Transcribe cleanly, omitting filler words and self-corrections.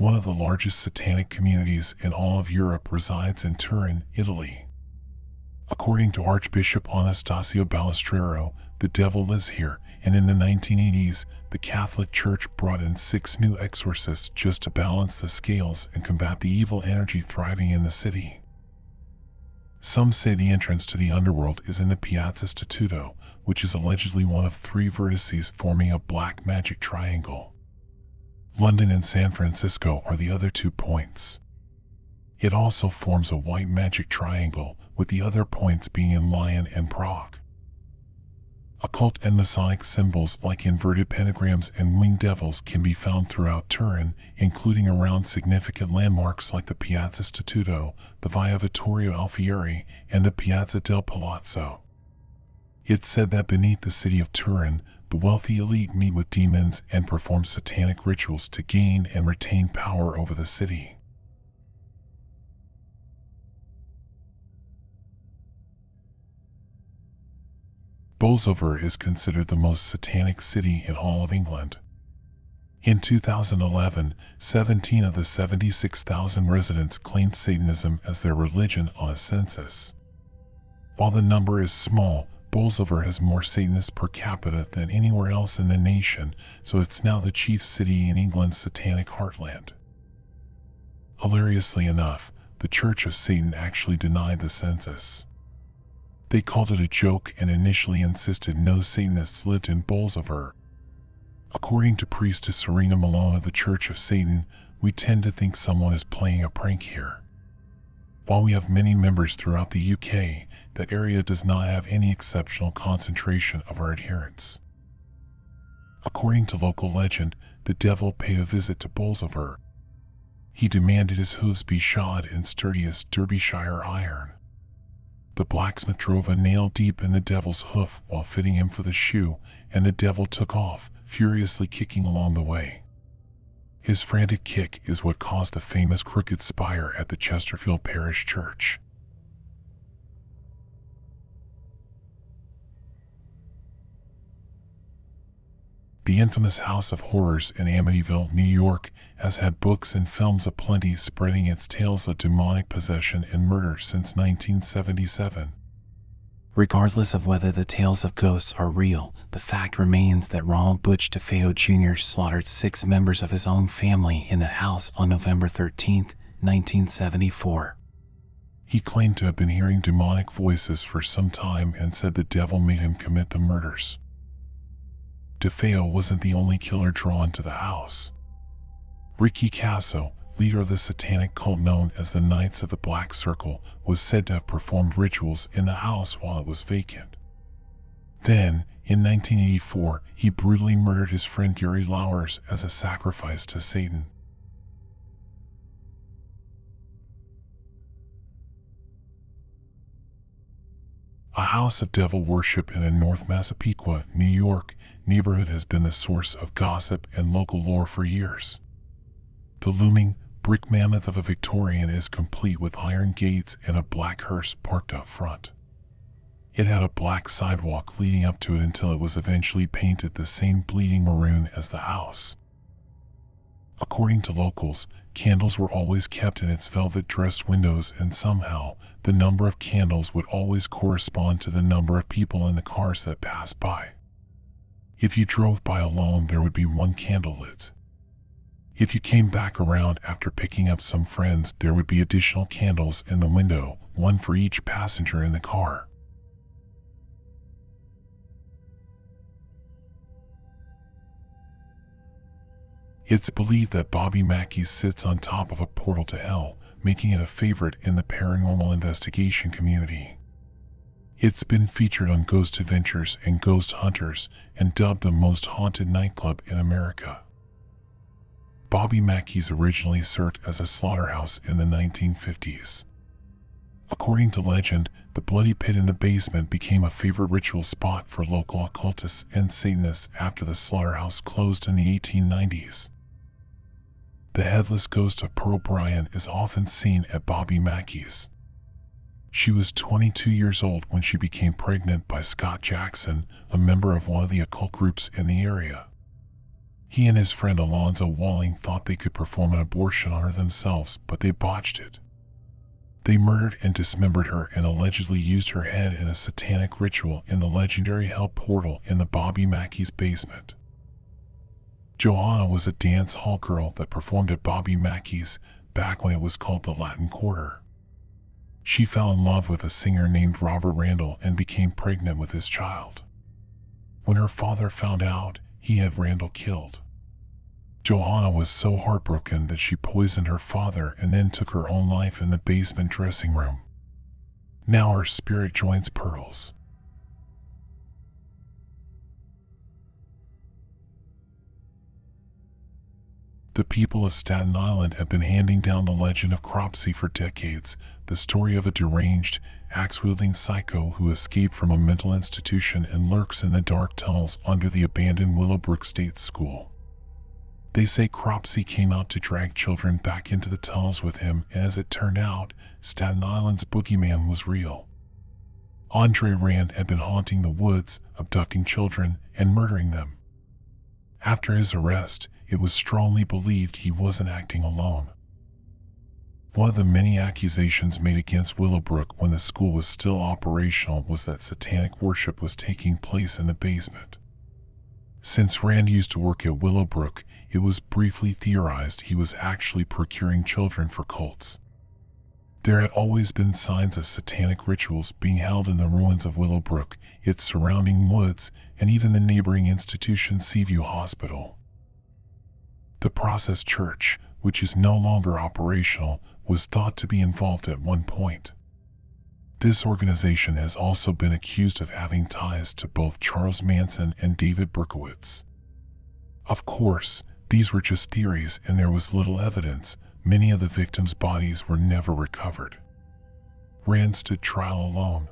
One of the largest satanic communities in all of Europe resides in Turin, Italy. According to Archbishop Anastasio Balestrero, the devil lives here, and in the 1980s, the Catholic Church brought in 6 new exorcists just to balance the scales and combat the evil energy thriving in the city. Some say the entrance to the underworld is in the Piazza Statuto, which is allegedly one of 3 vertices forming a black magic triangle. London and San Francisco are the other 2 points. It also forms a white magic triangle, with the other points being in Lyon and Prague. Occult and Masonic symbols like inverted pentagrams and winged devils can be found throughout Turin, including around significant landmarks like the Piazza Statuto, the Via Vittorio Alfieri, and the Piazza del Palazzo. It's said that beneath the city of Turin, the wealthy elite meet with demons and perform satanic rituals to gain and retain power over the city. Bolsover is considered the most satanic city in all of England. In 2011, 17 of the 76,000 residents claimed Satanism as their religion on a census. While the number is small, Bolsover has more Satanists per capita than anywhere else in the nation, so it's now the chief city in England's satanic heartland. Hilariously enough, the Church of Satan actually denied the census. They called it a joke and initially insisted no Satanists lived in Bolsover. According to Priestess Serena Malone of the Church of Satan, we tend to think someone is playing a prank here. While we have many members throughout the UK, that area does not have any exceptional concentration of our adherents. According to local legend, the devil paid a visit to Bolsover. He demanded his hooves be shod in sturdiest Derbyshire iron. The blacksmith drove a nail deep in the devil's hoof while fitting him for the shoe, and the devil took off, furiously kicking along the way. His frantic kick is what caused the famous crooked spire at the Chesterfield Parish Church. The infamous House of Horrors in Amityville, New York, has had books and films aplenty spreading its tales of demonic possession and murder since 1977. Regardless of whether the tales of ghosts are real, the fact remains that Ronald Butch DeFeo Jr. slaughtered 6 members of his own family in the house on November 13, 1974. He claimed to have been hearing demonic voices for some time and said the devil made him commit the murders. DeFeo wasn't the only killer drawn to the house. Ricky Casso, leader of the satanic cult known as the Knights of the Black Circle, was said to have performed rituals in the house while it was vacant. Then, in 1984, he brutally murdered his friend Gary Lauwers as a sacrifice to Satan. A house of devil worship in a North Massapequa, New York, neighborhood has been the source of gossip and local lore for years. The looming brick mammoth of a Victorian is complete with iron gates and a black hearse parked up front. It had a black sidewalk leading up to it until it was eventually painted the same bleeding maroon as the house. According to locals, candles were always kept in its velvet-dressed windows, and somehow, the number of candles would always correspond to the number of people in the cars that passed by. If you drove by alone, there would be 1 candle lit. If you came back around after picking up some friends, there would be additional candles in the window, 1 for each passenger in the car. It's believed that Bobby Mackey sits on top of a portal to hell, making it a favorite in the paranormal investigation community. It's been featured on Ghost Adventures and Ghost Hunters and dubbed the most haunted nightclub in America. Bobby Mackey's originally served as a slaughterhouse in the 1950s. According to legend, the bloody pit in the basement became a favorite ritual spot for local occultists and Satanists after the slaughterhouse closed in the 1890s. The headless ghost of Pearl Bryan is often seen at Bobby Mackey's. She was 22 years old when she became pregnant by Scott Jackson, a member of one of the occult groups in the area. He and his friend Alonzo Walling thought they could perform an abortion on her themselves, but they botched it. They murdered and dismembered her and allegedly used her head in a satanic ritual in the legendary Hell Portal in the Bobby Mackey's basement. Johanna was a dance hall girl that performed at Bobby Mackey's back when it was called the Latin Quarter. She fell in love with a singer named Robert Randall and became pregnant with his child. When her father found out, he had Randall killed. Johanna was so heartbroken that she poisoned her father and then took her own life in the basement dressing room. Now her spirit joins Pearl's. The people of Staten Island have been handing down the legend of Cropsey for decades, the story of a deranged, axe-wielding psycho who escaped from a mental institution and lurks in the dark tunnels under the abandoned Willowbrook State School. They say Cropsey came out to drag children back into the tunnels with him, and as it turned out, Staten Island's boogeyman was real. Andre Rand had been haunting the woods, abducting children, and murdering them. After his arrest, it was strongly believed he wasn't acting alone. One of the many accusations made against Willowbrook when the school was still operational was that satanic worship was taking place in the basement. Since Rand used to work at Willowbrook, it was briefly theorized he was actually procuring children for cults. There had always been signs of satanic rituals being held in the ruins of Willowbrook, its surrounding woods, and even the neighboring institution Seaview Hospital. The Process Church, which is no longer operational, was thought to be involved at one point. This organization has also been accused of having ties to both Charles Manson and David Berkowitz. Of course, these were just theories and there was little evidence. Many of the victims' bodies were never recovered. Rand stood trial alone.